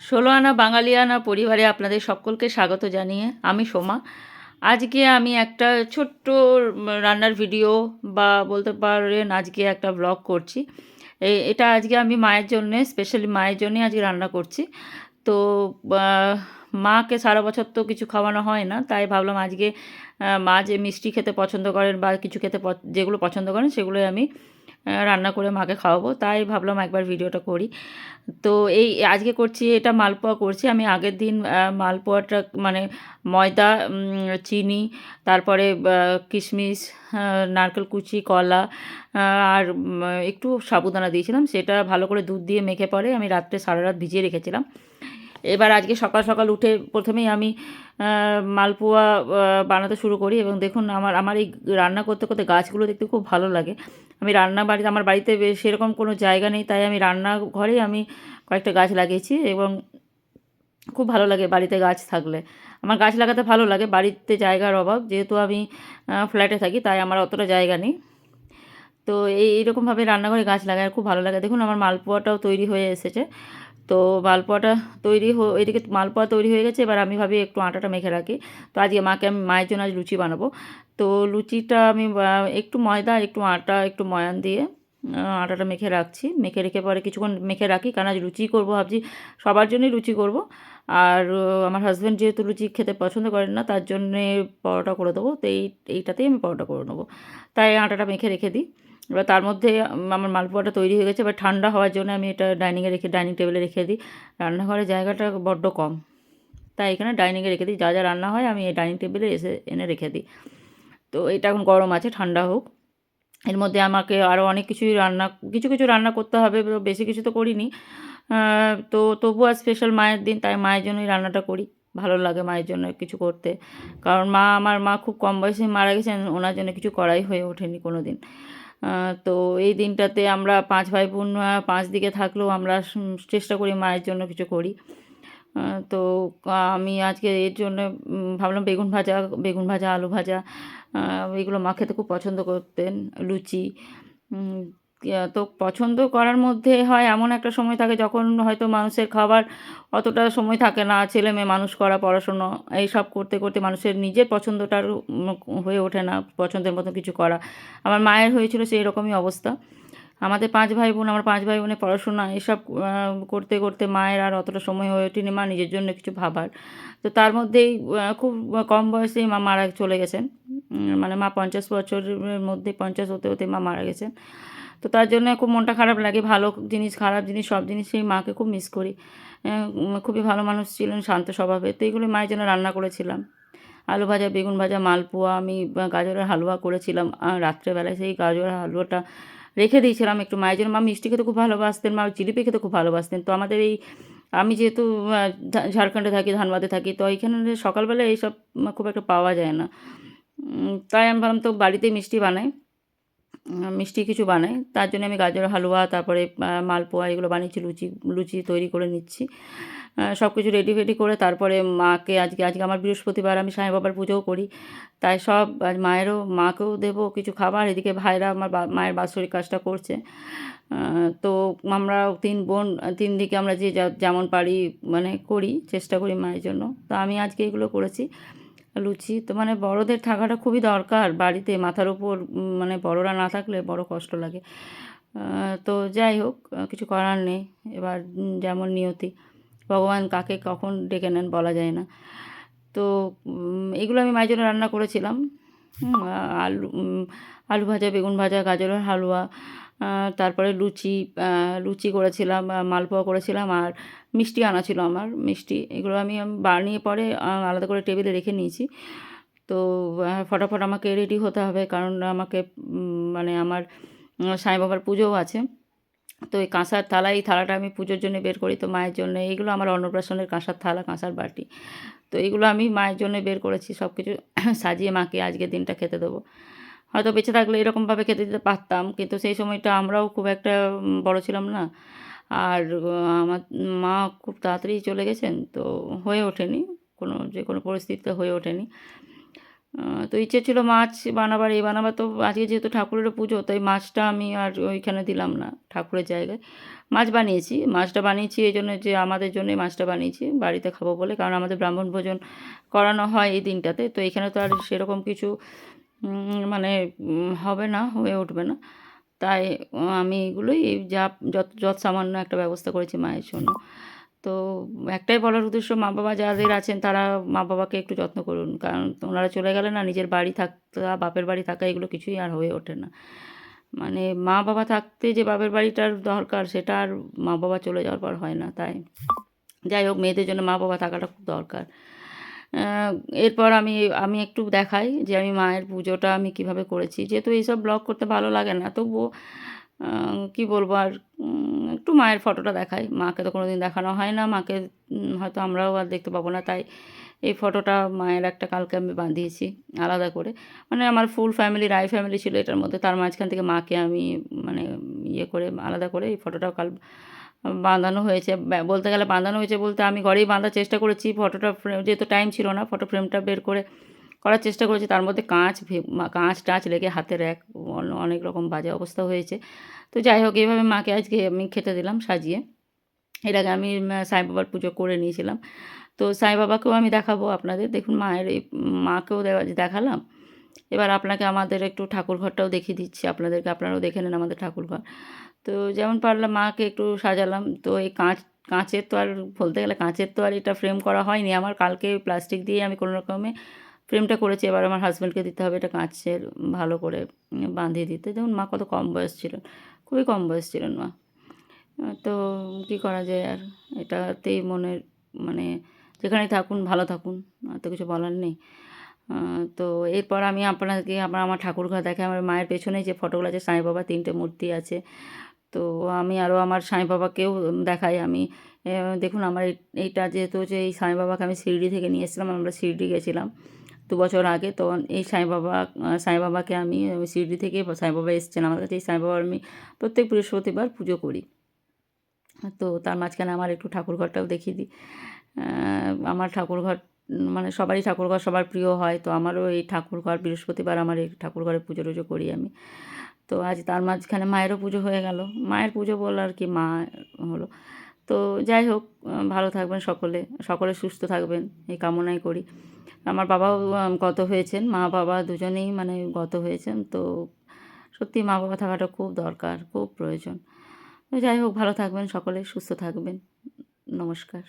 ষোলো আনা বাঙালিয়ানা পরিবারে আপনাদের সকলকে স্বাগত জানিয়ে আমি সোমা। আজকে আমি একটা ছোট্ট রান্নার ভিডিও বা বলতে পারেন আজকে একটা ব্লগ করছি। এটা আজকে আমি মায়ের জন্যে, স্পেশালি মায়ের জন্যে আজকে রান্না করছি। তো মাকে সারা বছর তো কিছু খাওয়ানো হয় না, তাই ভাবলাম আজকে মা যে মিষ্টি খেতে পছন্দ করেন বা কিছু খেতে যেগুলো পছন্দ করেন সেগুলোই আমি রান্না করে মাকে খাওয়াবো। তাই ভাবলাম একবার ভিডিওটা করি। তো এই আজকে করছি, এটা মালপোয়া করছি। আমি আগের দিন মালপোয়াটা মানে ময়দা, চিনি, তারপরে কিশমিশ, নারকেল কুচি, কলা আর একটু সাবুদানা দিয়েছিলাম। সেটা ভালো করে দুধ দিয়ে মেখে পরে আমি রাত্রে সারা রাত ভিজিয়ে রেখেছিলাম। এবার আজকে সকাল সকাল উঠে প্রথমেই আমি মালপোয়া বানাতে শুরু করি। এবং দেখুন আমার আমার এই রান্না করতে করতে গাছগুলো দেখতে খুব ভালো লাগে। আমি আমার বাড়িতে সেরকম কোনো জায়গা নেই, তাই আমি রান্নাঘরেই আমি কয়েকটা গাছ লাগিয়েছি এবং খুব ভালো লাগে বাড়িতে গাছ থাকলে। আমার গাছ লাগাতে ভালো লাগে, বাড়িতে জায়গার অভাব, যেহেতু আমি ফ্ল্যাটে থাকি তাই আমার অতটা জায়গা নেই। তো এইরকমভাবে রান্নাঘরে গাছ লাগায় আর খুব ভালো লাগে। দেখুন আমার মালপোয়াটাও তৈরি হয়ে এসেছে। তো মালপোয়াটা এদিকে মালপোয়া তৈরি হয়ে গেছে। এবার আমি ভাবি একটু আটাটা মেখে রাখি। তো আজকে আমি মায়ের জন্য আজ লুচি বানাবো। তো লুচিটা আমি একটু ময়দা, একটু আটা, একটু ময়ান দিয়ে আটাটা মেখে রাখছি। মেখে রেখে পরে কিছুক্ষণ মেখে রাখি, কারণ আজ লুচি করবো ভাবছি, সবার জন্যই লুচি করব। আর আমার হাজব্যান্ড যেহেতু লুচি খেতে পছন্দ করেন না, তার জন্যে পরোটা করে দেবো। তো এইটাতেই আমি পরোটা করে নেবো, তাই আটাটা মেখে রেখে দিই। এবার তার মধ্যে আমার মালপোয়াটা তৈরি হয়ে গেছে। এবার ঠান্ডা হওয়ার জন্য আমি এটা ডাইনিং টেবিলে রেখে দিই। রান্নাঘরের জায়গাটা বড্ড কম, তাই এখানে ডাইনিংয়ে রেখে দিই। যা যা রান্না হয় আমি এই ডাইনিং টেবিলে এনে রেখে দিই। তো এটা এখন গরম আছে, ঠান্ডা হোক। এর মধ্যে আমাকে আরও অনেক কিছুই কিছু কিছু রান্না করতে হবে, বেশি কিছু তো করিনি। তো তবুও আজ স্পেশাল মায়ের দিন, তাই মায়ের জন্যই রান্নাটা করি। ভালো লাগে মায়ের জন্য কিছু করতে, কারণ আমার মা খুব কম বয়সে মারা গেছেন, ওনার জন্য কিছু করাই হয়ে ওঠেনি কোনো দিন। তো এই দিনটাতে আমরা 5 ভাই বোন, 5 দিকে থাকলেও আমরা চেষ্টা করি মায়ের জন্য কিছু করি। তো আমি আজকে এর জন্য ভাবলাম বেগুন ভাজা, আলু ভাজা, এগুলো মা খেতে খুব পছন্দ করতেন। লুচি, উম তো পছন্দ করার মধ্যে হয় এমন একটা সময় থাকে যখন হয়তো মানুষের খাবার অতটা সময় থাকে না। ছেলেমেয়ে মানুষ করা, পড়াশুনো এইসব করতে করতে মানুষের নিজের পছন্দটা আর হয়ে ওঠে না পছন্দের মতো কিছু করা। আমার মায়ের হয়েছিল সেই রকমই অবস্থা। আমাদের 5 ভাই বোন, আমার 5 ভাই বোনের পড়াশোনা এসব করতে করতে মায়ের আর অতটা সময় হয়ে ওঠেনি মা নিজের জন্য কিছু ভাবার। তো তার মধ্যেই খুব কম বয়সেই মা মারা চলে গেছেন। মানে মা 50 বছরের মধ্যে 50 হতে হতে মা মারা গেছেন। তো তার জন্য খুব মনটা খারাপ লাগে। ভালো জিনিস, খারাপ জিনিস সব জিনিসেই মাকে খুব মিস করি। খুবই ভালো মানুষ ছিলেন, শান্ত স্বভাবের। তো এগুলো মায়ের জন্য রান্না করেছিলাম। আলু ভাজা, বেগুন ভাজা, মালপোয়া, আমি গাজরের হালুয়া করেছিলাম রাত্রেবেলায়। সেই গাজরের হালুয়াটা রেখে দিয়েছিলাম একটু মায়ের জন্য। মা মিষ্টি খেতে খুব ভালোবাসতেন, মা জিলিপি খেতে খুব ভালোবাসতেন। তো আমাদের আমি যেহেতু ঝাড়খণ্ডে থাকি, ধানবাদে থাকি, তো এইখানে সকালবেলা এইসব খুব একটা পাওয়া যায় না। তাই আমি ভাবলাম তো বাড়িতেই মিষ্টি কিছু বানাই। তার জন্য আমি গাজরের হালুয়া, তারপরে মালপোয়া এগুলো বানিয়েছি। লুচি লুচি তৈরি করে নিচ্ছি। সব কিছু রেডি ফেডি করে তারপরে মাকে আজকে আমার বৃহস্পতিবার, আমি সাঁই বাবার পুজোও করি। তাই সব আজ মাকেও দেবো কিছু খাবার। এদিকে ভাইরা আমার মায়ের বাৎসরিক কাজটা করছে। তো আমরা 3 বোন, 3 দিকে আমরা যে যেমন পারি মানে করি, চেষ্টা করি মায়ের জন্য। তো আমি আজকে এগুলো করেছি। লুচি তো মানে বড়দের থাকাটা খুবই দরকার বাড়িতে, মাথার উপর মানে বড়রা না থাকলে বড় কষ্ট লাগে। তো যাই হোক, কিছু করার নেই। এবার যেমন নিয়তি, ভগবান কাকে কখন ডেকে নেন বলা যায় না। তো এগুলো আমি মায়ের জন্য রান্না করেছিলাম। আলু ভাজা, বেগুন ভাজা, গাজরের হালুয়া, তারপরে লুচি করেছিলাম, মালপোয়া করেছিলাম, আর মিষ্টি আনা ছিল আমার, মিষ্টি। এগুলো আমি বানিয়ে পরে আলাদা করে টেবিলে রেখে নিয়েছি। তো ফটাফট আমাকে রেডি হতে হবে, কারণ আমাকে মানে আমার সাঁই বাবার পুজোও আছে। তো এই কাঁসার থালা, এই থালাটা আমি পুজোর জন্য বের করি তো মায়ের জন্য। এইগুলো আমার অন্নপ্রাশনের কাঁসার থালা, কাঁসার বাটি। তো এইগুলো আমি মায়ের জন্য বের করেছি, সব কিছু সাজিয়ে মাকে আজকের দিনটা খেতে দেবো। হয়তো বেঁচে থাকলে এরকমভাবে খেতে দিতে পারতাম, কিন্তু সেই সময়টা আমরাও খুব একটা বড় ছিলাম না। আর আমার মা খুব তাড়াতাড়ি চলে গেছেন, তো হয়ে ওঠেনি, যে কোনো পরিস্থিতিতে হয়ে ওঠেনি। তো ইচ্ছে ছিল মাছ বানাবার, এই বানাবার, তো আজকে যেহেতু ঠাকুরেরও পুজো, তাই মাছটা আমি আর ওইখানে দিলাম না ঠাকুরের জায়গায়। মাছ বানিয়েছি, মাছটা বানিয়েছি এই জন্য যে আমাদের জন্যই মাছটা বানিয়েছি, বাড়িতে খাবো বলে। কারণ আমাদের ব্রাহ্মণ ভোজন করানো হয় এই দিনটাতে। তো এখানে তো আর সেরকম কিছু মানে হবে না, হয়ে উঠবে না। তাই আমি এগুলোই যা যৎ সামান্য একটা ব্যবস্থা করেছি মায়ের জন্য। তো একটাই বলার উদ্দেশ্য, মা-বাবা যাদের আছেন তারা মা-বাবাকে একটু যত্ন করুন। কারণ ওনারা চলে গেলে না, নিজের বাড়ি থাকা, বাপের বাড়ি থাকা, এগুলো কিছুই আর হয়ে ওঠে না। মানে মা-বাবা থাকতে যে বাপের বাড়িটার দরকার, সেটা আর মা-বাবা চলে যাওয়ার পর হয় না। তাই যাই হোক, মেয়েদের জন্য মা-বাবা থাকাটা খুব দরকার। আ এরপর আমি আমি একটু দেখাই যে আমি মায়ের পুজোটা আমি কীভাবে করেছি। যেহেতু এইসব ব্লগ করতে ভালো লাগে না, তবুও আ কী বলবো আর, একটু মায়ের ফটোটা দেখাই। মাকে তো কোনোদিন দেখানো হয় না। মাকে হয়তো আমরাও আর দেখতে পাবো না। তাই এই ফটোটা মায়ের একটা কালকে আমি বাঁধিয়েছি আলাদা করে। মানে আমার ফুল ফ্যামিলি, রায় ফ্যামিলি ছিল এটার মধ্যে। তার মাঝখান থেকে মাকে আমি মানে ইয়ে করে আলাদা করে এই ফটোটাও কাল বাঁধানো হয়েছে। বলতে গেলে বাঁধানো হয়েছে বলতে, আমি ঘরেই বাঁধার চেষ্টা করেছি। ফটোটা যেহেতু টাইম ছিল না, ফটো ফ্রেমটা বের করে করার চেষ্টা করেছি। তার মধ্যে কাঁচ-টাচ লেগে হাতের অনেক রকম বাজে অবস্থা হয়েছে। তো যাই হোক, এভাবে মাকে আজকে আমি খেতে দিলাম সাজিয়ে। এর আগে আমি সাই বাবার পুজো করে নিয়েছিলাম। তো সাই বাবাকেও আমি দেখাবো আপনাদের। দেখুন মায়ের এই মাকেও দেখালাম। এবার আপনাকে আমাদের একটু ঠাকুরঘরটাও দেখিয়ে দিচ্ছি আপনাদেরকে। আপনারাও দেখে নেন আমাদের ঠাকুরঘর। তো যেমন পারলাম মাকে একটু সাজালাম। তো এই কাঁচের তো আর, বলতে গেলে কাঁচের তো আর এটা ফ্রেম করা হয়নি আমার। কালকে প্লাস্টিক দিয়ে আমি কোনো রকমে ফ্রেমটা করেছি। এবার আমার হাসব্যান্ডকে দিতে হবে এটা কাঁচের ভালো করে বাঁধিয়ে দিতে। দেখুন মা কত কম বয়স ছিলেন। খুবই কম বয়স ছিলেন মা। তো কী করা যায় আর, এটাতেই মনের মানে যেখানেই থাকুন ভালো থাকুন, আর তো কিছু বলার নেই। তো এরপর আমি আপনাদেরকে আমার ঠাকুরঘর দেখাই। আমার মায়ের পেছনে যে ফটোগুলো আছে, সাঁই বাবা ৩ টে মূর্তি আছে। তো আমি আরও আমার সাঁই বাবাকেও দেখাই আমি। দেখুন আমার এইটা যেহেতু হচ্ছে, এই সাঁই বাবাকে আমি শিরডি থেকে নিয়ে এসেছিলাম। আমরা শিরডি গেছিলাম ২ বছর আগে। তো এই সাঁই বাবাকে আমি শিরডি থেকে, সাঁই বাবা এসেছেন আমার কাছে। এই সাঁই বাবার আমি প্রত্যেক বৃহস্পতিবার পুজো করি। তো তার মাঝখানে আমার একটু ঠাকুরঘরটাও দেখিয়ে দিই। আমার ঠাকুরঘর মানে সবারই ঠাকুরঘর সবার প্রিয় হয়। তো আমারও এই ঠাকুরঘর, বৃহস্পতিবার আমার এই ঠাকুরঘরে পুজো-টুজো করি আমি। তো আজ তার মাঝখানে মায়েরও পুজো হয়ে গেল। মায়ের পুজো বললে আর কি, মা হলো। তো যাই হোক, ভালো থাকবেন সকলে, সকলে সুস্থ থাকবেন এই কামনাই করি। আমার বাবাও গত হয়েছেন, মা-বাবা দুজনেই মানে গত হয়েছেন। তো সত্যি মা-বাবা থাকাটা খুব দরকার, খুব প্রয়োজন। তো যাই হোক, ভালো থাকবেন সকলে, সুস্থ থাকবেন। নমস্কার।